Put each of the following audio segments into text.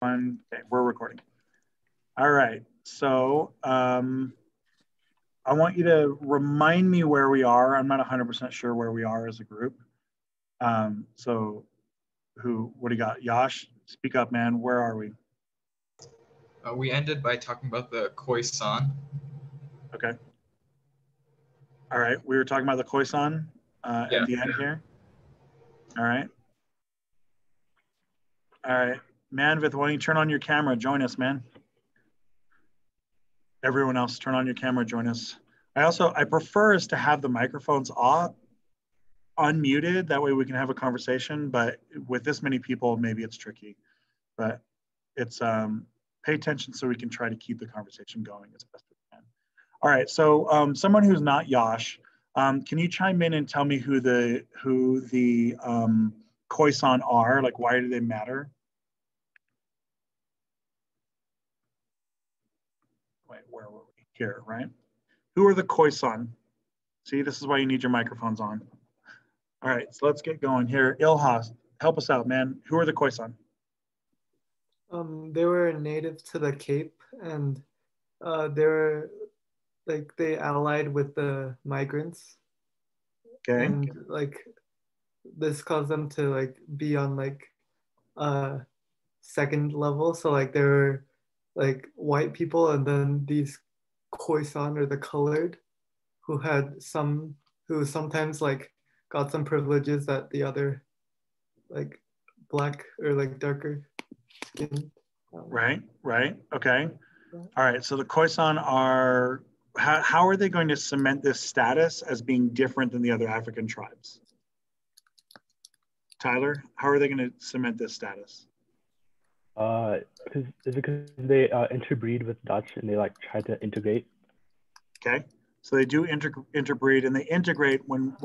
Okay, we're recording. All right. So I want you to remind me where we are. I'm not 100% sure where we are as a group. So what do you got? Yash, speak up, man. Where are we? We ended by talking about the Khoisan. Okay. All right. We were talking about the Khoisan at the end here. All right. All right. Manvith, why don't you turn on your camera? Join us, man. Everyone else, turn on your camera, join us. I prefer us to have the microphones off, unmuted. That way we can have a conversation, but with this many people, maybe it's tricky. But it's, pay attention so we can try to keep the conversation going as best we can. All right, so someone who's not Yash, can you chime in and tell me who the Khoisan are? Like, why do they matter? Wait, where were we? Here, right? Who are the Khoisan? See, this is why you need your microphones on. All right, so let's get going here. Ilha, help us out, man. Who are the Khoisan? They were native to the Cape, and they allied with the migrants. Okay. And this caused them to be on second level. So there were white people, and then these Khoisan, or the colored, who sometimes got some privileges that the other black or darker skin. Right. Okay. All right. So the Khoisan are, how are they going to cement this status as being different than the other African tribes? Tyler, how are they going to cement this status? Is it because they interbreed with Dutch and they try to integrate? Okay. So they do interbreed, and they integrate. When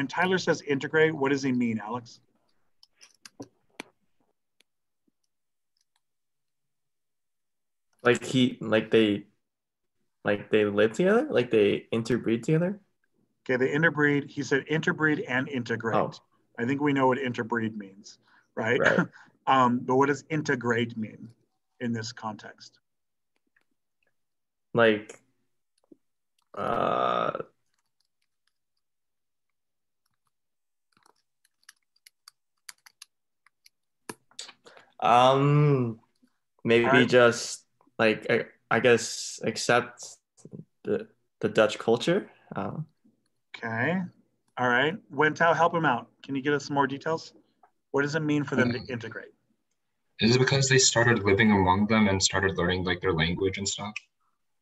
Tyler says integrate, what does he mean, Alex? They live together? They interbreed together? Okay, they interbreed. He said interbreed and integrate. Oh. I think we know what interbreed means, right? But what does integrate mean in this context? Maybe just I guess accept the Dutch culture. Okay. All right. Wentao, help him out. Can you give us some more details? What does it mean for them to integrate? Is it because they started living among them and started learning their language and stuff?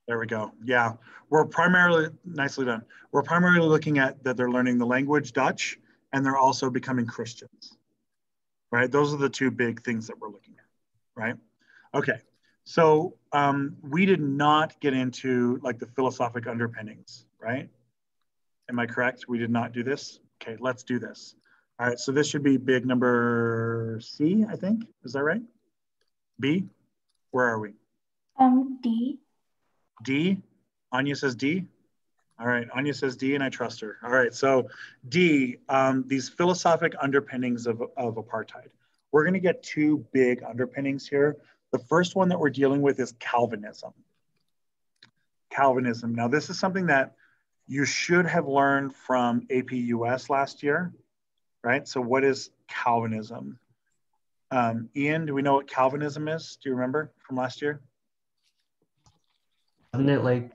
There we go. Yeah. We're primarily, nicely done. We're primarily looking at that they're learning the language Dutch, and they're also becoming Christians, right? Those are the two big things that we're looking at, right? Okay. So we did not get into the philosophic underpinnings, right? Am I correct? We did not do this? Okay, let's do this. All right, so this should be big number C, I think. Is that right? B? Where are we? D. D? Anya says D? All right, Anya says D, and I trust her. All right, so D, these philosophic underpinnings of apartheid. We're gonna get two big underpinnings here. The first one that we're dealing with is Calvinism. Calvinism. Now, this is something that you should have learned from AP US last year, right? So what is Calvinism? Ian, do we know what Calvinism is? Do you remember from last year? Isn't it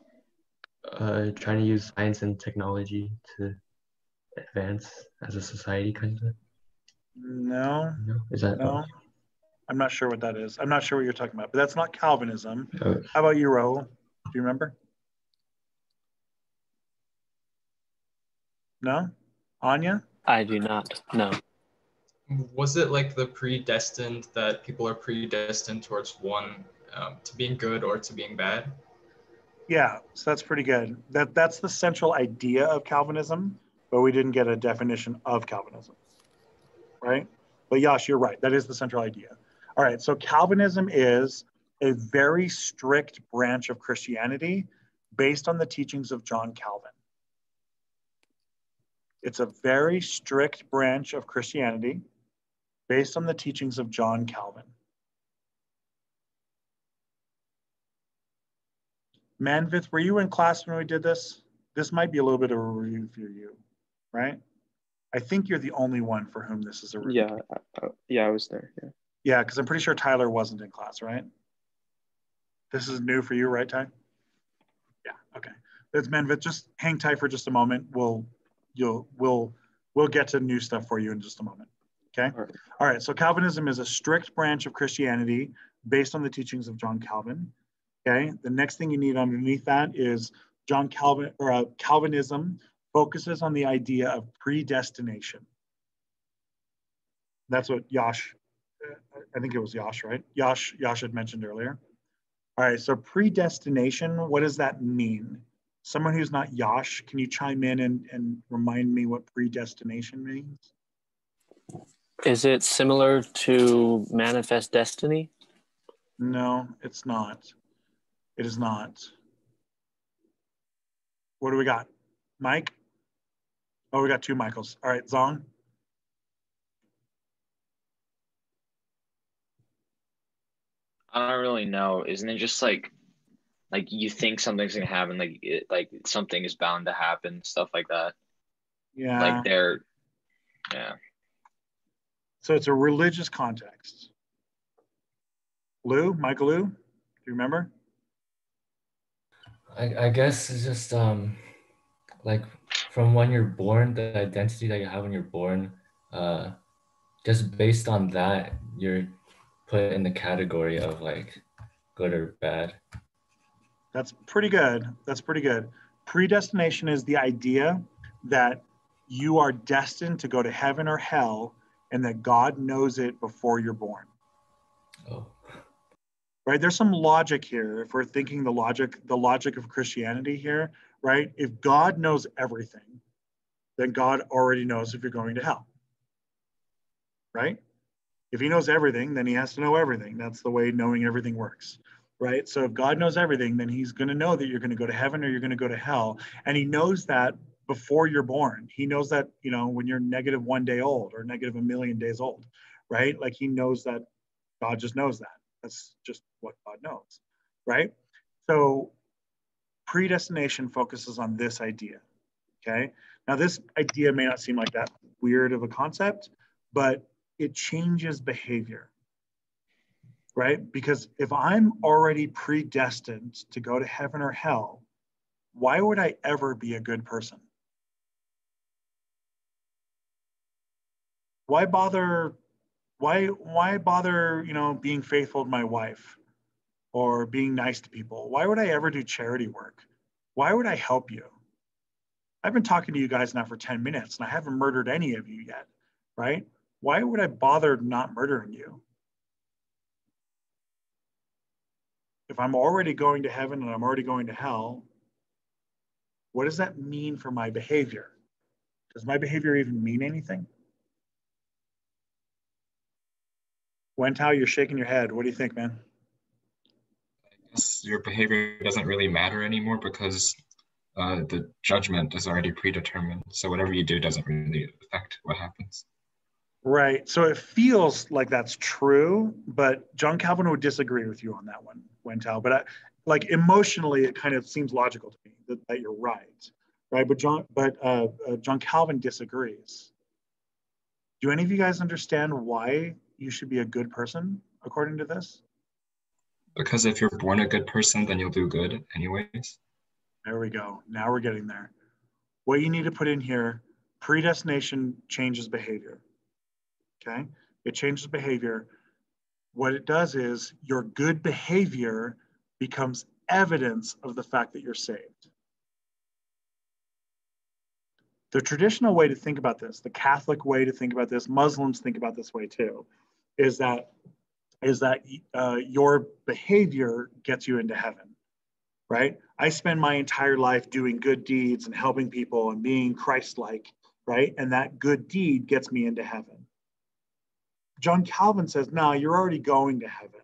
trying to use science and technology to advance as a society, kind of? No. Is that no? I'm not sure what that is. I'm not sure what you're talking about, but that's not Calvinism. How about you, Raul? Do you remember? No? Anya? I do not, no. Was it the predestined, that people are predestined towards one, to being good or to being bad? Yeah, so that's pretty good. That's the central idea of Calvinism, but we didn't get a definition of Calvinism, right? But Yash, you're right. That is the central idea. All right, so Calvinism is a very strict branch of Christianity based on the teachings of John Calvin. It's a very strict branch of Christianity based on the teachings of John Calvin. Manvith, were you in class when we did this? This might be a little bit of a review for you, right? I think you're the only one for whom this is a review. Yeah, I was there. Yeah. Yeah, because I'm pretty sure Tyler wasn't in class, right? This is new for you, right, Ty? Yeah, okay. That's Manvith. Just hang tight for just a moment. We'll get to new stuff for you in just a moment. Okay. All right. So Calvinism is a strict branch of Christianity based on the teachings of John Calvin. Okay. The next thing you need underneath that is Calvinism focuses on the idea of predestination. That's what Yash, I think it was Yash, right? Yash had mentioned earlier. All right. So predestination, what does that mean? Someone who's not Yash, can you chime in and remind me what predestination means? Is it similar to manifest destiny? No, it's not. It is not. What do we got? Mike? Oh, we got two Michaels. All right, Zong? I don't really know. Isn't it just like you think something's gonna happen, like something is bound to happen, stuff like that? Yeah. Yeah. So it's a religious context. Michael Lou, do you remember? I guess it's just like from when you're born, the identity that you have when you're born, just based on that, you're put in the category of like good or bad. That's pretty good. That's pretty good. Predestination is the idea that you are destined to go to heaven or hell and that God knows it before you're born. Oh. Right? There's some logic here. If we're thinking the logic of Christianity here, right? If God knows everything, then God already knows if you're going to hell. Right? If he knows everything, then he has to know everything. That's the way knowing everything works. Right? So if God knows everything, then he's going to know that you're going to go to heaven or you're going to go to hell. And he knows that before you're born. He knows that, when you're -1 day old or -1,000,000 days old, right? Like he knows that. God just knows that. That's just what God knows, right? So predestination focuses on this idea, okay? Now this idea may not seem like that weird of a concept, but it changes behavior, right? Because if I'm already predestined to go to heaven or hell, why would I ever be a good person? Why bother, being faithful to my wife or being nice to people? Why would I ever do charity work? Why would I help you? I've been talking to you guys now for 10 minutes and I haven't murdered any of you yet, right? Why would I bother not murdering you? If I'm already going to heaven and I'm already going to hell, what does that mean for my behavior? Does my behavior even mean anything? Wentao, you're shaking your head. What do you think, man? Your behavior doesn't really matter anymore because the judgment is already predetermined. So whatever you do doesn't really affect what happens. Right. So it feels like that's true, but John Calvin would disagree with you on that one, Wentao. But emotionally, it kind of seems logical to me that you're right. Right. But John Calvin disagrees. Do any of you guys understand why you should be a good person according to this? Because if you're born a good person, then you'll do good anyways. There we go. Now we're getting there. What you need to put in here, predestination changes behavior. Okay? It changes behavior. What it does is your good behavior becomes evidence of the fact that you're saved. The traditional way to think about this, the Catholic way to think about this, Muslims think about this way too, is that your behavior gets you into heaven, right? I spend my entire life doing good deeds and helping people and being Christ-like, right? And that good deed gets me into heaven. John Calvin says, no, you're already going to heaven.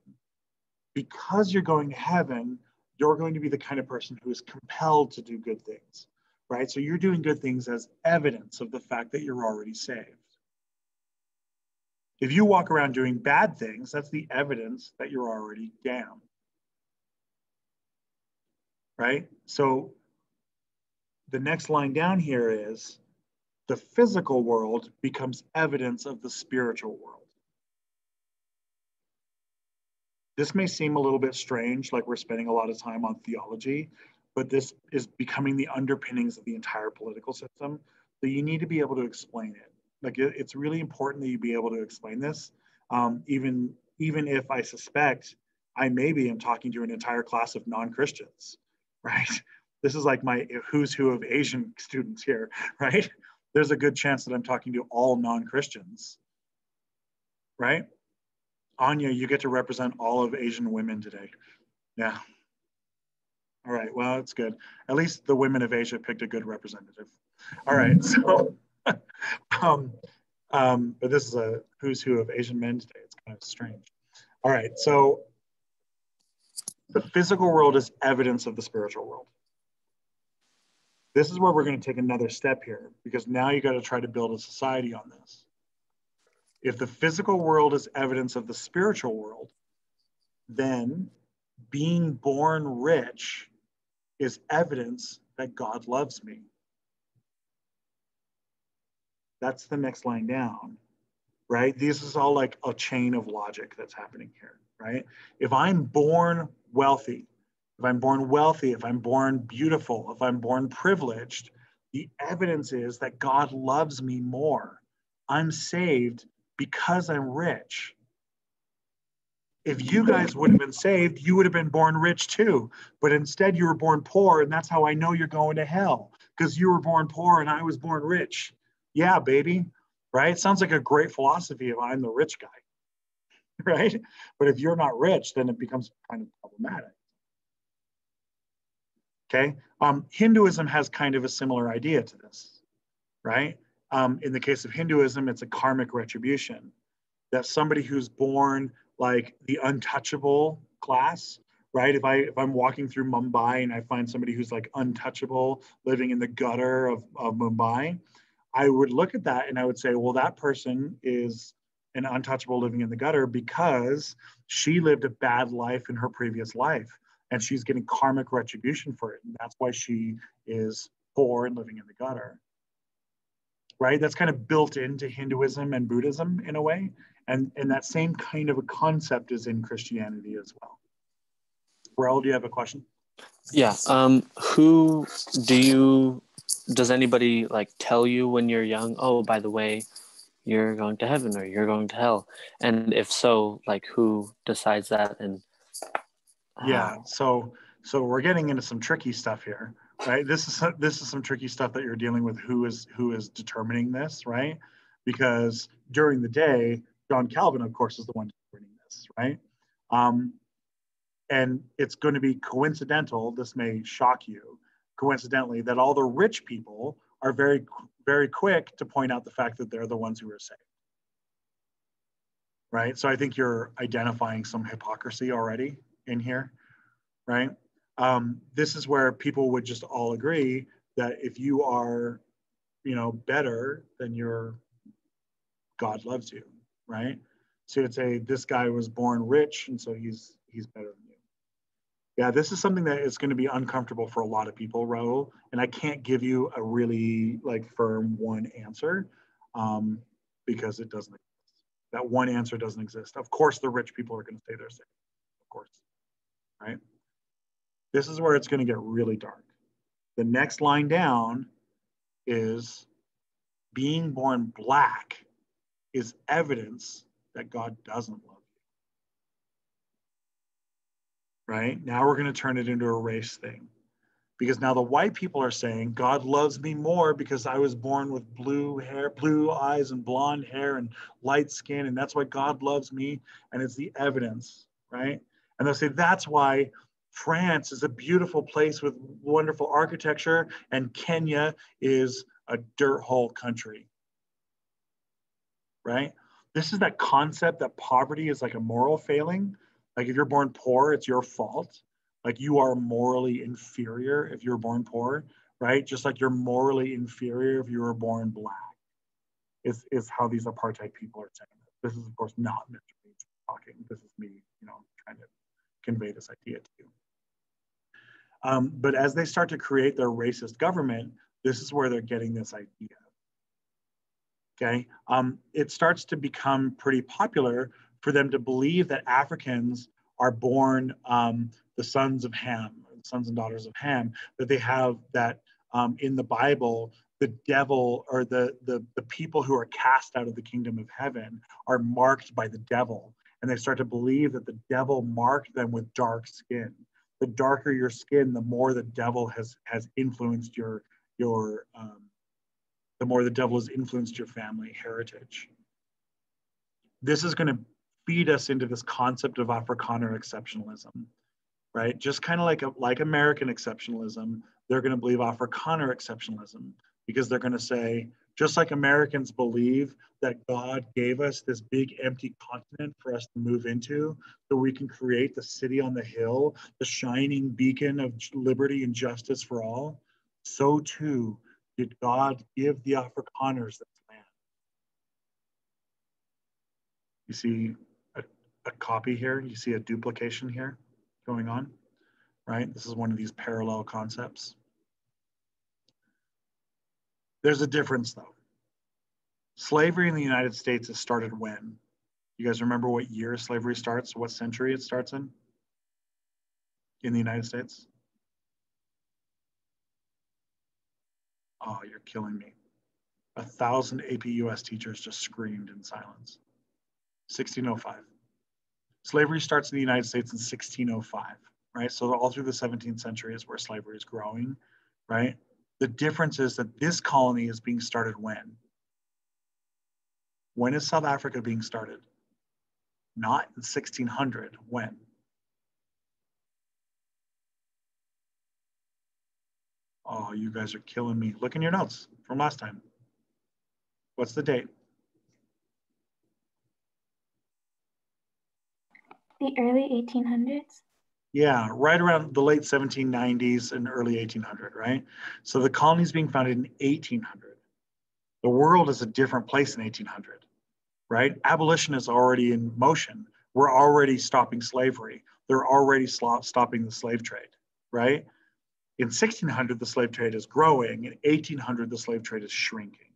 Because you're going to heaven, you're going to be the kind of person who is compelled to do good things, right? So you're doing good things as evidence of the fact that you're already saved. If you walk around doing bad things, that's the evidence that you're already damned. right? So the next line down here is the physical world becomes evidence of the spiritual world. This may seem a little bit strange, like we're spending a lot of time on theology, but this is becoming the underpinnings of the entire political system. So you need to be able to explain it. Like it's really important that you be able to explain this, even if I suspect I maybe am talking to an entire class of non-Christians, right? This is like my who's who of Asian students here, right? There's a good chance that I'm talking to all non-Christians, right? Anya, you get to represent all of Asian women today. Yeah. All right, well, it's good. At least the women of Asia picked a good representative. All right, so, but this is a who's who of Asian men today. It's kind of strange. All right, so the physical world is evidence of the spiritual world. This is where we're going to take another step here, because now you got to try to build a society on this. If the physical world is evidence of the spiritual world, then being born rich is evidence that God loves me. That's the next line down, right? This is all like a chain of logic that's happening here, right? If I'm born wealthy, if I'm born beautiful, if I'm born privileged, the evidence is that God loves me more. I'm saved because I'm rich. If you guys would have been saved, you would have been born rich too. But instead you were born poor, and that's how I know you're going to hell, because you were born poor and I was born rich. Yeah, baby, right? Sounds like a great philosophy if I'm the rich guy, right? But if you're not rich, then it becomes kind of problematic. Okay, Hinduism has kind of a similar idea to this, right? In the case of Hinduism, it's a karmic retribution, that somebody who's born like the untouchable class, right? If I'm walking through Mumbai and I find somebody who's like untouchable, living in the gutter of Mumbai, I would look at that and I would say, well, that person is an untouchable living in the gutter because she lived a bad life in her previous life, and she's getting karmic retribution for it. And that's why she is poor and living in the gutter, right? That's kind of built into Hinduism and Buddhism in a way. And that same kind of a concept is in Christianity as well. Raul, do you have a question? Yeah. Does anybody like tell you when you're young, oh, by the way, you're going to heaven or you're going to hell? And if so, like who decides that and how? Yeah, so we're getting into some tricky stuff here, right? This is some tricky stuff that you're dealing with. Who is determining this, right? Because during the day, John Calvin, of course, is the one determining this, right? And it's going to be coincidental. This may shock you, coincidentally, that all the rich people are very, very quick to point out the fact that they're the ones who are saved, right? So I think you're identifying some hypocrisy already in here, right? This is where people would just all agree that if you are, better, then God loves you, right? So you'd say this guy was born rich, and so he's better than you. Yeah, this is something that is going to be uncomfortable for a lot of people, Raul, and I can't give you a really firm one answer because it doesn't exist. That one answer doesn't exist. Of course, the rich people are going to say they're saved, of course, right? This is where it's going to get really dark. The next line down is being born black is evidence that God doesn't love you. Right? Now we're going to turn it into a race thing. Because now the white people are saying, God loves me more because I was born with blue hair, blue eyes and blonde hair and light skin, and that's why God loves me, and it's the evidence, right? And they'll say, that's why France is a beautiful place with wonderful architecture, and Kenya is a dirt hole country, right? This is that concept that poverty is like a moral failing. Like if you're born poor, it's your fault. Like you are morally inferior if you're born poor, right? Just like you're morally inferior if you were born black, is how these apartheid people are saying it. This is, of course, not Mr. Beach talking. This is me, trying to convey this idea to you. But as they start to create their racist government, this is where they're getting this idea. Okay, it starts to become pretty popular for them to believe that Africans are born the sons of Ham, sons and daughters of Ham, that they have that in the Bible, the devil or the people who are cast out of the kingdom of heaven are marked by the devil. And they start to believe that the devil marked them with dark skin. The darker your skin, the more the devil has influenced your the more the devil has influenced your family heritage. This is going to feed us into this concept of Afrikaner exceptionalism, right? Just kind of like American exceptionalism, they're going to believe Afrikaner exceptionalism, because they're going to say, just like Americans believe that God gave us this big empty continent for us to move into, so we can create the city on the hill, the shining beacon of liberty and justice for all, so too did God give the Afrikaners this land. You see a copy here, you see a duplication here going on, right? This is one of these parallel concepts. There's a difference though. Slavery in the United States has started when? You guys remember what year slavery starts, what century it starts in the United States? Oh, you're killing me. 1,000 AP US teachers just screamed in silence. 1605. Slavery starts in the United States in 1605, right? So all through the 17th century is where slavery is growing, right? The difference is that this colony is being started when? When is South Africa being started? Not in 1600, when? Oh, you guys are killing me. Look in your notes from last time. What's the date? The early 1800s? Yeah, right around the late 1790s and early 1800, right? So the colony is being founded in 1800. The world is a different place in 1800, right? Abolition is already in motion. We're already stopping slavery. They're already stopping the slave trade, right? In 1600, the slave trade is growing. In 1800, the slave trade is shrinking.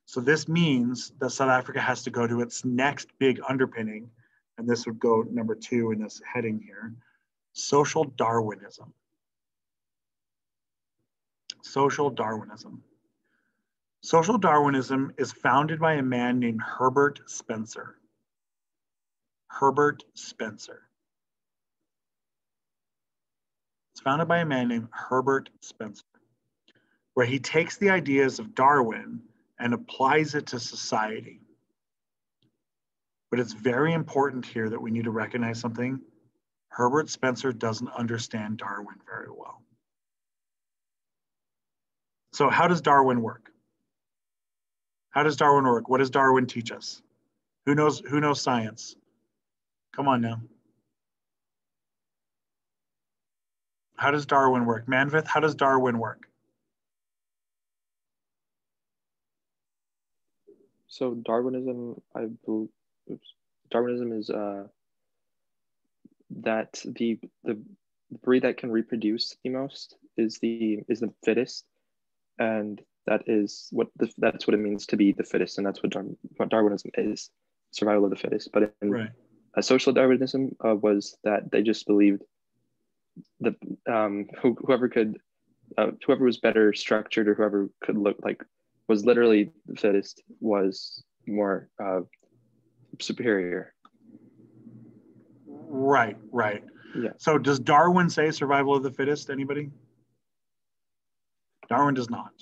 So this means that South Africa has to go to its next big underpinning, and this would go number 2 in this heading here, social Darwinism. Social Darwinism. Social Darwinism is founded by a man named Herbert Spencer. Herbert Spencer. It's founded by a man named Herbert Spencer, where he takes the ideas of Darwin and applies it to society. But it's very important here that we need to recognize something. Herbert Spencer doesn't understand Darwin very well. So how does Darwin work? How does Darwin work? What does Darwin teach us? Who knows science? Come on now. How does Darwin work? Manvith, how does Darwin work? So Darwinism, Darwinism is that the breed that can reproduce the most is the fittest, and that's what it means to be the fittest, and that's what Darwinism is, survival of the fittest. But in social Darwinism was that they just believed that whoever was better structured, or whoever could look like was literally the fittest, was more superior. Right. Yeah. So does Darwin say survival of the fittest? Anybody? Darwin does not.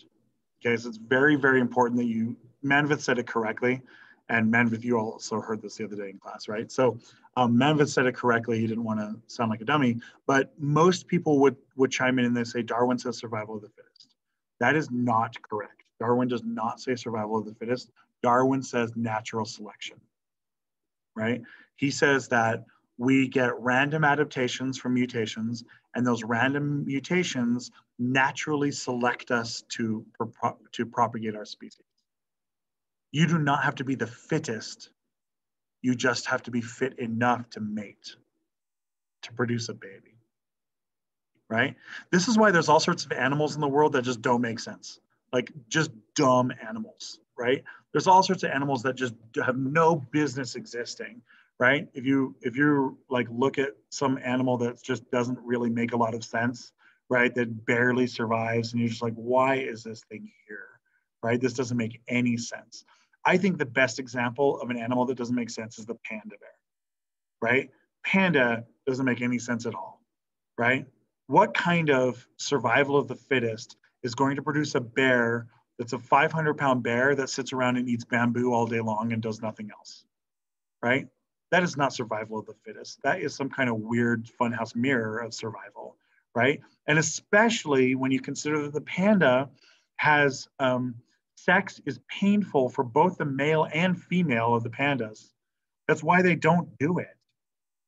Okay, so it's very, very important that Manvith said it correctly. And Manvith, you also heard this the other day in class, right? So Manvith said it correctly. He didn't want to sound like a dummy, but most people would chime in and they say Darwin says survival of the fittest. That is not correct. Darwin does not say survival of the fittest. Darwin says natural selection, right? He says that we get random adaptations from mutations, and those random mutations naturally select us to propagate our species. You do not have to be the fittest. You just have to be fit enough to mate, to produce a baby. right? This is why there's all sorts of animals in the world that just don't make sense, like just dumb animals, right? There's all sorts of animals that just have no business existing, right? If you like look at some animal that just doesn't really make a lot of sense, right? That barely survives, and you're just like, why is this thing here, right? This doesn't make any sense. I think the best example of an animal that doesn't make sense is the panda bear, right? Panda doesn't make any sense at all, right? What kind of survival of the fittest is going to produce a bear that's a 500-pound bear that sits around and eats bamboo all day long and does nothing else, right? That is not survival of the fittest. That is some kind of weird funhouse mirror of survival, right? And especially when you consider that the panda has sex is painful for both the male and female of the pandas. That's why they don't do it.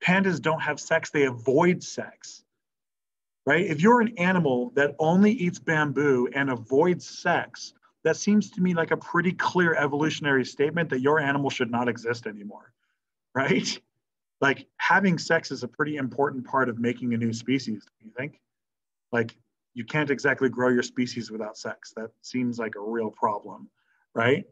Pandas don't have sex, they avoid sex, right? If you're an animal that only eats bamboo and avoids sex, that seems to me like a pretty clear evolutionary statement that your animal should not exist anymore, right? Like having sex is a pretty important part of making a new species, do you think? Like you can't exactly grow your species without sex. That seems like a real problem, right?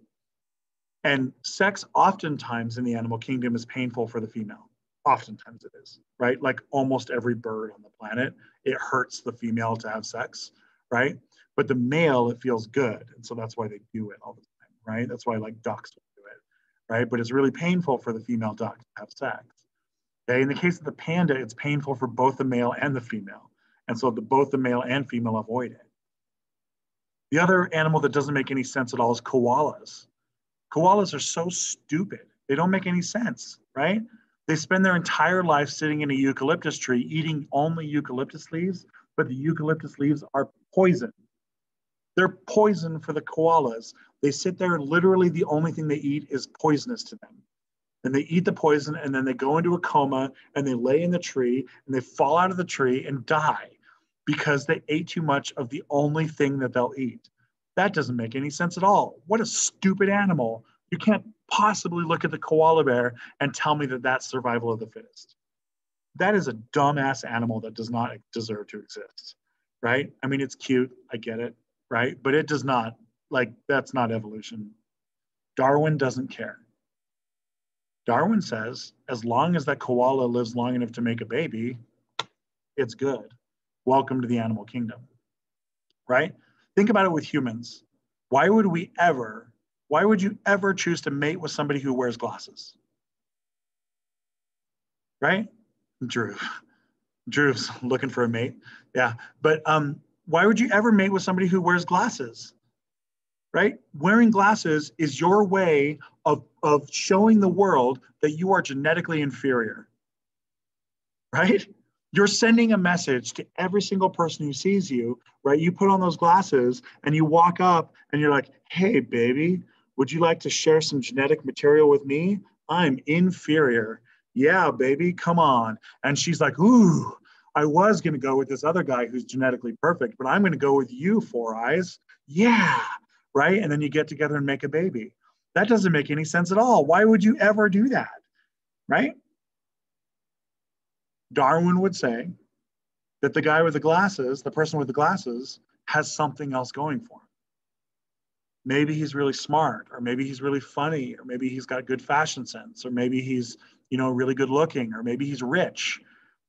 And sex oftentimes in the animal kingdom is painful for the female. Oftentimes it is, right? Like almost every bird on the planet, it hurts the female to have sex, right? But the male, it feels good. And so that's why they do it all the time, right? That's why like ducks will do it, right? But it's really painful for the female duck to have sex. Okay, in the case of the panda, it's painful for both the male and the female. And so both the male and female avoid it. The other animal that doesn't make any sense at all is koalas. Koalas are so stupid. They don't make any sense, right? They spend their entire life sitting in a eucalyptus tree, eating only eucalyptus leaves, but the eucalyptus leaves are poison. They're poison for the koalas. They sit there and literally the only thing they eat is poisonous to them. And they eat the poison and then they go into a coma and they lay in the tree and they fall out of the tree and die because they ate too much of the only thing that they'll eat. That doesn't make any sense at all. What a stupid animal. You can't possibly look at the koala bear and tell me that that's survival of the fittest. That is a dumbass animal that does not deserve to exist, right? I mean, it's cute, I get it, right? But it does not, like, that's not evolution. Darwin doesn't care. Darwin says, as long as that koala lives long enough to make a baby, it's good. Welcome to the animal kingdom, right? Think about it with humans. Why would you ever choose to mate with somebody who wears glasses? Right? Drew's looking for a mate. Yeah, but why would you ever mate with somebody who wears glasses? Right? Wearing glasses is your way of showing the world that you are genetically inferior, right? You're sending a message to every single person who sees you, right? You put on those glasses and you walk up and you're like, hey, baby, would you like to share some genetic material with me? I'm inferior. Yeah, baby, come on. And she's like, ooh, I was going to go with this other guy who's genetically perfect, but I'm going to go with you, Four Eyes. Yeah, right? And then you get together and make a baby. That doesn't make any sense at all. Why would you ever do that, right? Darwin would say that the guy with the glasses, the person with the glasses, has something else going for him. Maybe he's really smart, or maybe he's really funny, or maybe he's got good fashion sense, or maybe he's, really good looking, or maybe he's rich,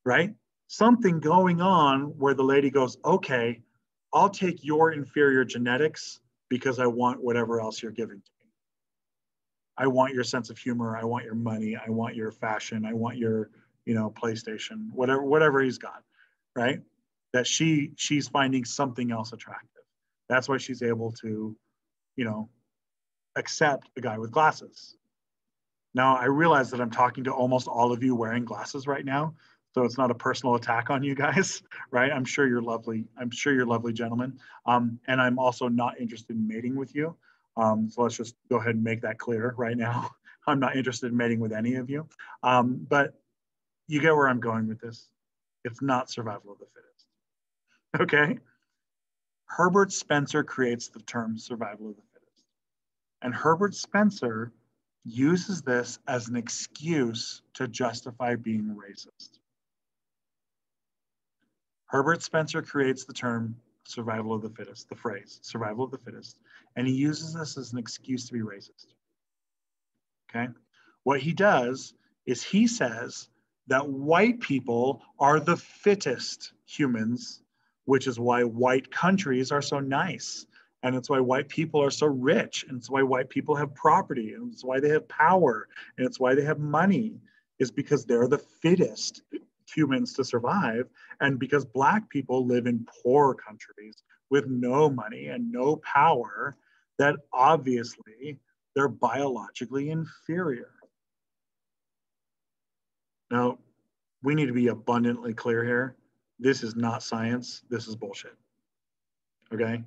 right? Something going on where the lady goes, okay, I'll take your inferior genetics because I want whatever else you're giving to me. I want your sense of humor. I want your money. I want your fashion. I want your, PlayStation, whatever he's got, right? That she's finding something else attractive. That's why she's able to, accept a guy with glasses. Now, I realize that I'm talking to almost all of you wearing glasses right now, so it's not a personal attack on you guys, right? I'm sure you're lovely. I'm sure you're lovely gentlemen. And I'm also not interested in mating with you. So let's just go ahead and make that clear right now. I'm not interested in mating with any of you. But you get where I'm going with this. It's not survival of the fittest. Okay? Herbert Spencer creates the term survival of the fittest. And Herbert Spencer uses this as an excuse to justify being racist. Herbert Spencer creates the term survival of the fittest, the phrase survival of the fittest, and he uses this as an excuse to be racist. Okay? What he does is he says that white people are the fittest humans, which is why white countries are so nice. And it's why white people are so rich. And it's why white people have property. And it's why they have power. And it's why they have money, is because they're the fittest humans to survive. And because Black people live in poor countries with no money and no power, that obviously they're biologically inferior. Now, we need to be abundantly clear here. This is not science. This is bullshit. Okay?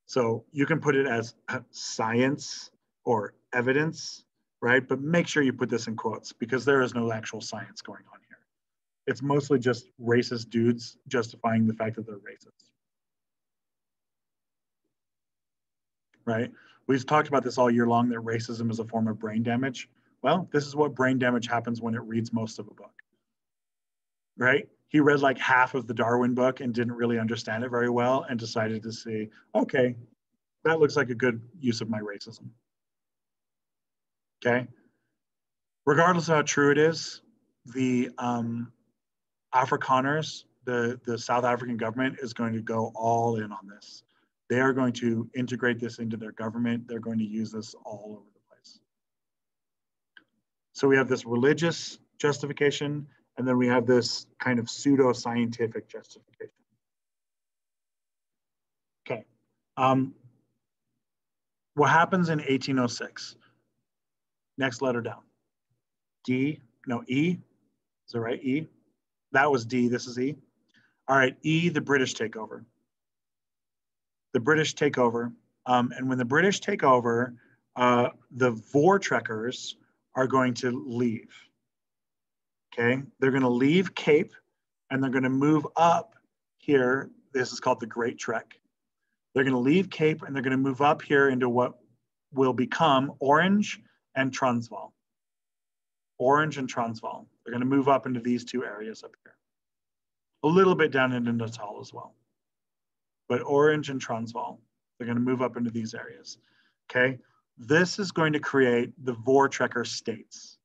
So you can put it as science or evidence, right? But make sure you put this in quotes because there is no actual science going on here. It's mostly just racist dudes justifying the fact that they're racist. Right? We've talked about this all year long, that racism is a form of brain damage. Well, this is what brain damage happens when it reads most of a book. Right? He read like half of the Darwin book and didn't really understand it very well and decided to say, okay, that looks like a good use of my racism. Okay? Regardless of how true it is, the Afrikaners, the South African government is going to go all in on this. They are going to integrate this into their government. They're going to use this all over the place. So we have this religious justification, and then we have this kind of pseudo-scientific justification. Okay. What happens in 1806? Next letter down. D, no, E. Is it right? E? That was D, this is E. All right, E, the British take over. The British take over. And when the British take over, the Voortrekkers are going to leave. Okay, they're going to leave Cape and they're going to move up here. This is called the Great Trek. They're going to leave Cape and they're going to move up here into what will become Orange and Transvaal. Orange and Transvaal. They're going to move up into these two areas up here. A little bit down into Natal as well. But Orange and Transvaal, they're going to move up into these areas. Okay, this is going to create the Voortrekker states.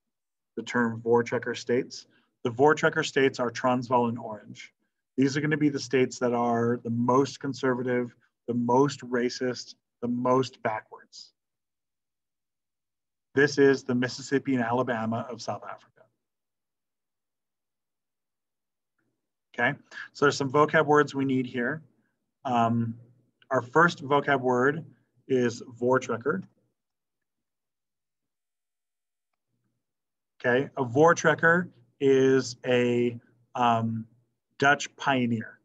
The term Voortrekker states. The Voortrekker states are Transvaal and Orange. These are going to be the states that are the most conservative, the most racist, the most backwards. This is the Mississippi and Alabama of South Africa. Okay, so there's some vocab words we need here. Our first vocab word is Voortrekker. Okay, a Voortrekker is a Dutch pioneer.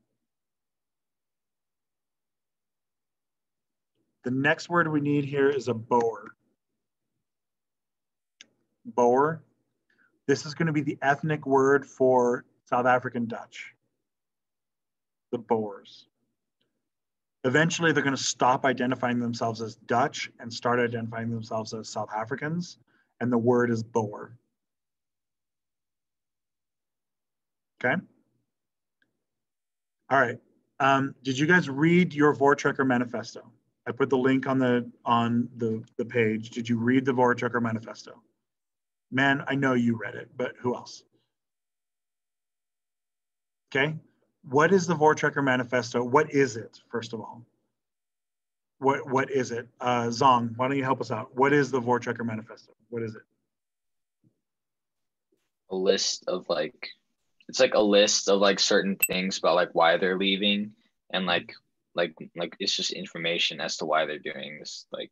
The next word we need here is a Boer. Boer. This is going to be the ethnic word for South African Dutch. The Boers. Eventually, they're going to stop identifying themselves as Dutch and start identifying themselves as South Africans, and the word is Boer. Okay. All right. Did you guys read your Voortrekker manifesto? I put the link on the page. Did you read the Voortrekker manifesto? Man, I know you read it, but who else? Okay. What is the Voortrekker manifesto? What is it, first of all? What is it? Zong, why don't you help us out? What is the Voortrekker manifesto? What is it? A list of like, it's like a list of like certain things about like why they're leaving, and like it's just information as to why they're doing this, like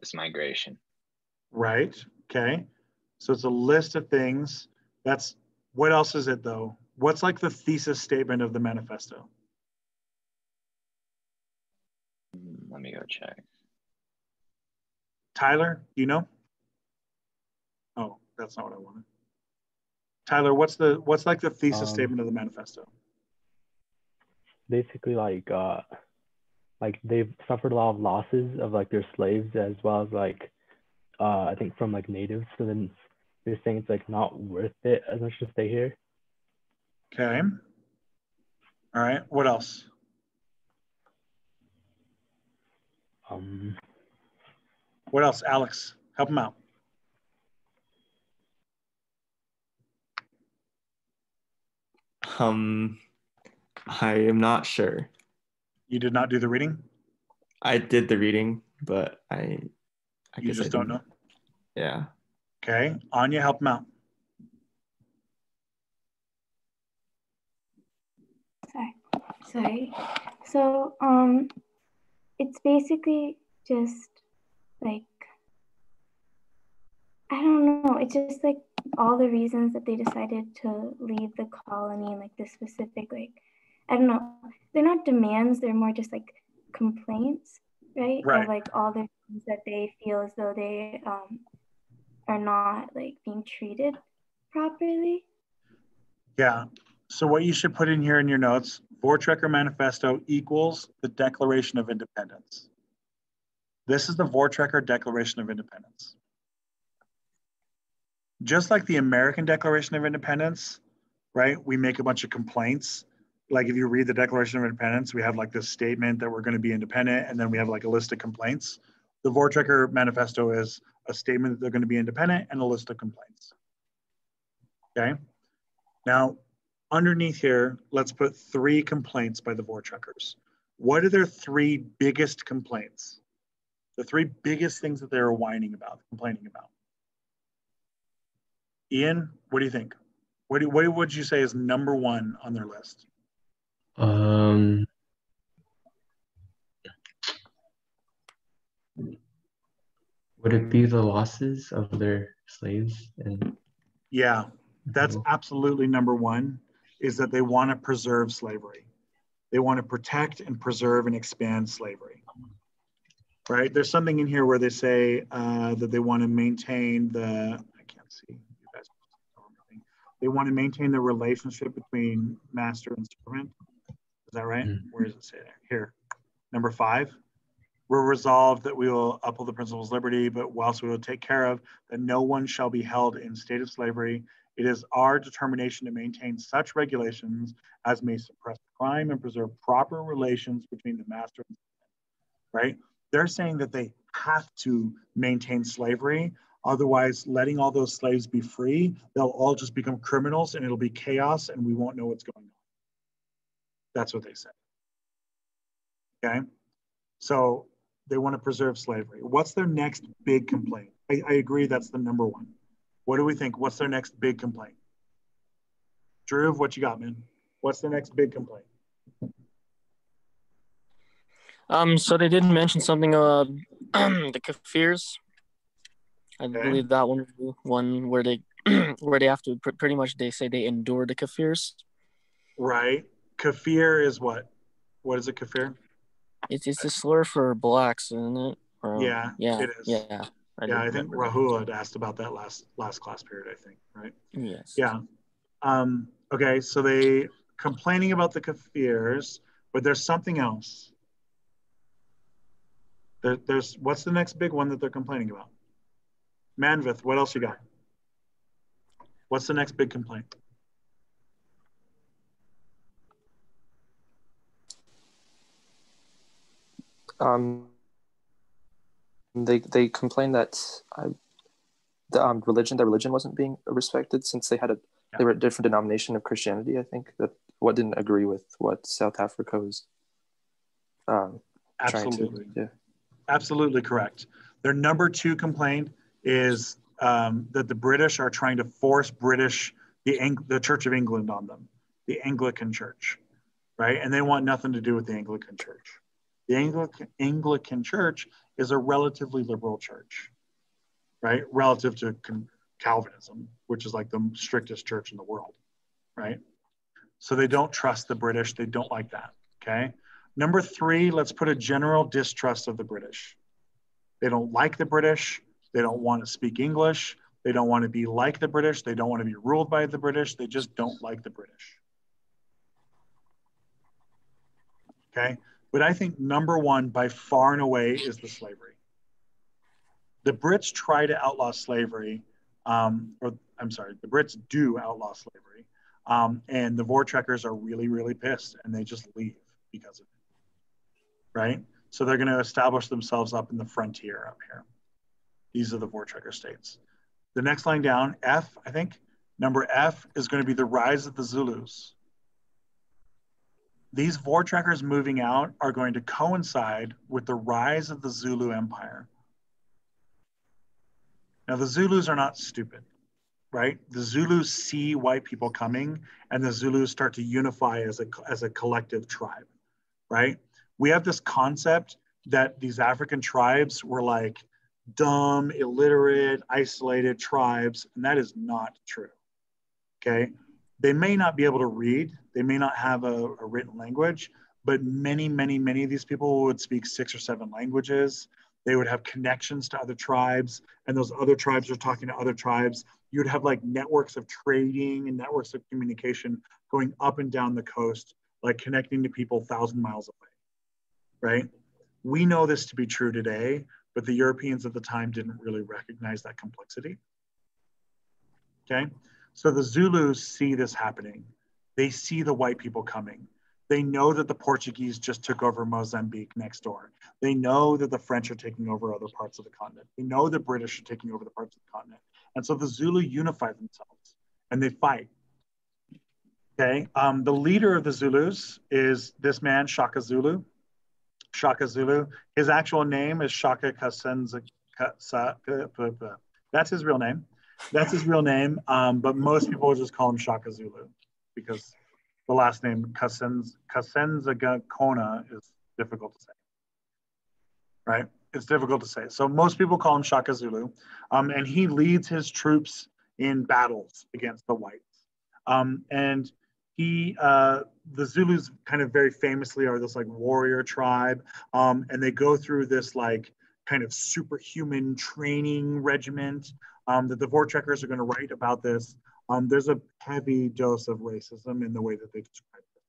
this migration. Right. Okay. So it's a list of things. That's, what else is it though? What's like the thesis statement of the manifesto? Let me go check. Tyler, do you know? Oh, that's not what I wanted. Tyler, what's like the thesis statement of the manifesto? Basically, like they've suffered a lot of losses of like their slaves, as well as like I think from like natives. So then they're saying it's like not worth it as much to stay here. Okay. All right. What else? What else? Alex, help him out. I am not sure. You did not do the reading? I did the reading, but I You guess just I don't didn't. know? Yeah. Okay. Anya, help him out. Sorry. So, it's basically just like, I don't know. It's just like all the reasons that they decided to leave the colony and like the specific, like, I don't know. They're not demands. They're more just like complaints, right? Right. Of like all the things that they feel as though they are not like being treated properly. Yeah. So what you should put in here in your notes, Voortrekker Manifesto equals the Declaration of Independence. This is the Voortrekker Declaration of Independence. Just like the American Declaration of Independence, right? We make a bunch of complaints. Like if you read the Declaration of Independence, we have like this statement that we're going to be independent, and then we have like a list of complaints. The Voortrekker Manifesto is a statement that they're going to be independent and a list of complaints. Okay. Now, underneath here, let's put 3 complaints by the Voortrekkers. What are their 3 biggest complaints? The 3 biggest things that they're whining about, complaining about. Ian, what do you think? What would you say is number 1 on their list? Would it be the losses of their slaves? And yeah, that's absolutely number 1, is that they want to preserve slavery. They want to protect and preserve and expand slavery. Right? There's something in here where they say that they want to maintain the, I can't see, you guys know everything. They want to maintain the relationship between master and servant. Is that right? Where does it say there? Here. Number 5. We're resolved that we will uphold the principles of liberty, but whilst we will take care of that no one shall be held in state of slavery, it is our determination to maintain such regulations as may suppress crime and preserve proper relations between the master and servant. Right? They're saying that they have to maintain slavery. Otherwise, letting all those slaves be free, they'll all just become criminals and it'll be chaos and we won't know what's going on. That's what they say. Okay? So they want to preserve slavery. What's their next big complaint? I agree that's the number 1. What do we think? What's their next big complaint? Drew, what you got, man? What's the next big complaint? So they did mention something the Kafirs. I believe that one where they where they have to pretty much, they say they endure the Kafirs. Right. Kafir is what? What is a Kafir? It's a slur for blacks, isn't it? Yeah, it is. Yeah. I think Rahul had asked about that last class period, I think, right? Yes. Yeah. Okay, so they complaining about the Kafirs, but there's something else. There's what's the next big one that they're complaining about? Manvith, what else you got? What's the next big complaint? They complained that the religion wasn't being respected since they were a different denomination of Christianity. I think that what didn't agree with what South Africa was Absolutely. trying to. Yeah. Absolutely correct. Their number 2 complaint is that the British are trying to force the Church of England on them, the Anglican Church, right? And they want nothing to do with the Anglican Church. The Anglican Church is a relatively liberal church, right? Relative to Calvinism, which is like the strictest church in the world, right? So they don't trust the British. They don't like that, okay? Number 3, let's put a general distrust of the British. They don't like the British. They don't want to speak English. They don't want to be like the British. They don't want to be ruled by the British. They just don't like the British. Okay? But I think number 1 by far and away is the slavery. The Brits try to outlaw slavery, the Brits do outlaw slavery, And the Voortrekkers are really, really pissed, and they just leave because of it, right? So they're going to establish themselves up in the frontier up here. These are the Voortrekker states. The next line down, F, I think, number F is going to be the rise of the Zulus. These Voortrekkers moving out are going to coincide with the rise of the Zulu Empire. Now, the Zulus are not stupid, right? The Zulus see white people coming, and the Zulus start to unify as a collective tribe, right? We have this concept that these African tribes were like dumb, illiterate, isolated tribes, and that is not true, okay? They may not be able to read, they may not have a written language, but many, many, many of these people would speak 6 or 7 languages. They would have connections to other tribes, and those other tribes are talking to other tribes. You'd have like networks of trading and networks of communication going up and down the coast, like connecting to people 1,000 miles away, right? We know this to be true today, but the Europeans at the time didn't really recognize that complexity, okay? So the Zulus see this happening. They see the white people coming. They know that the Portuguese just took over Mozambique next door. They know that the French are taking over other parts of the continent. They know the British are taking over the parts of the continent. And so the Zulu unify themselves and they fight. Okay, the leader of the Zulus is this man, Shaka Zulu. Shaka Zulu. His actual name is Shaka Kasenza. That's his real name. That's his real name, but most people will just call him Shaka Zulu because the last name Kasenzagakona is difficult to say, right? It's difficult to say. So most people call him Shaka Zulu, and he leads his troops in battles against the whites. And the Zulus kind of very famously are this like warrior tribe, and they go through this like kind of superhuman training regiment that the Voortrekkers are going to write about this. There's a heavy dose of racism in the way that they describe this.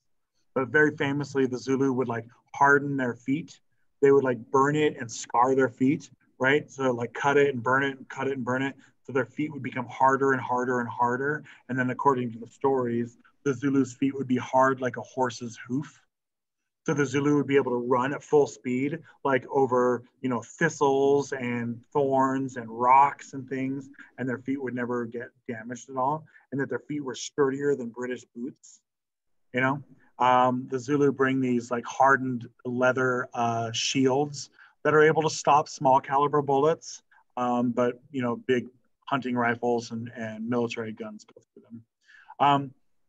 But very famously, the Zulu would like harden their feet. They would like burn it and scar their feet, right? So like cut it and burn it and cut it and burn it. So their feet would become harder and harder and harder. And then according to the stories, the Zulu's feet would be hard like a horse's hoof. So the Zulu would be able to run at full speed, like over, thistles and thorns and rocks and things, and their feet would never get damaged at all, and that their feet were sturdier than British boots. The Zulu bring these like hardened leather shields that are able to stop small caliber bullets, but big hunting rifles and military guns go through them.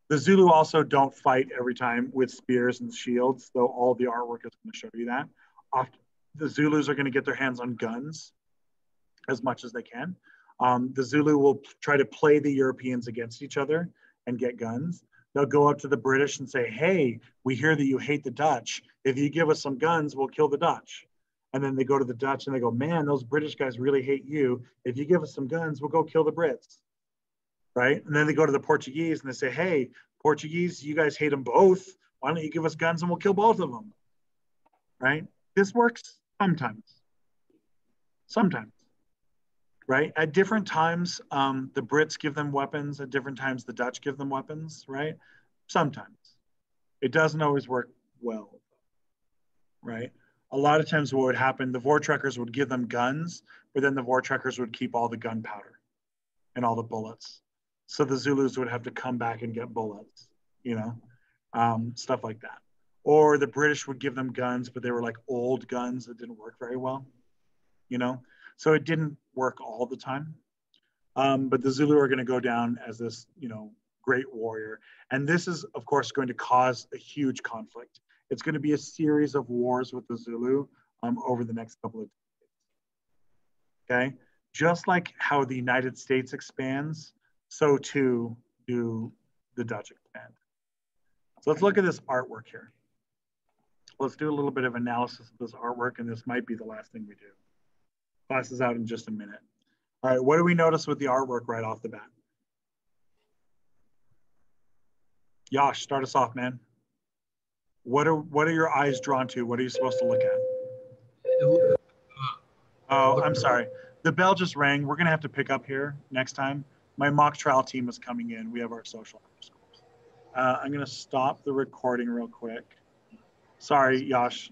The Zulu also don't fight every time with spears and shields, though all the artwork is going to show you that. Often, the Zulus are going to get their hands on guns as much as they can. The Zulu will try to play the Europeans against each other and get guns. They'll go up to the British and say, hey, we hear that you hate the Dutch. If you give us some guns, we'll kill the Dutch. And then they go to the Dutch and they go, man, those British guys really hate you. If you give us some guns, we'll go kill the Brits. Right? And then they go to the Portuguese and they say, hey, Portuguese, you guys hate them both. Why don't you give us guns and we'll kill both of them? Right? This works sometimes. Sometimes. Right? At different times, the Brits give them weapons. At different times, the Dutch give them weapons. Right? Sometimes. It doesn't always work well. Right? A lot of times what would happen, the Voortrekkers would give them guns, but then the Voortrekkers would keep all the gunpowder and all the bullets. So the Zulus would have to come back and get bullets, stuff like that. Or the British would give them guns, but they were like old guns that didn't work very well, So it didn't work all the time. But the Zulu are going to go down as this, great warrior. And this is, of course, going to cause a huge conflict. It's going to be a series of wars with the Zulu over the next couple of decades. Okay? Just like how the United States expands, so too do the Dutch expand. So let's look at this artwork here. Let's do a little bit of analysis of this artwork, and this might be the last thing we do. Class is out in just a minute. All right, what do we notice with the artwork right off the bat? Yash, start us off, man. What are your eyes drawn to? What are you supposed to look at? Oh, I'm sorry. The bell just rang. We're going to have to pick up here next time. My mock trial team is coming in. We have our social after school. I'm going to stop the recording real quick. Sorry, Yash.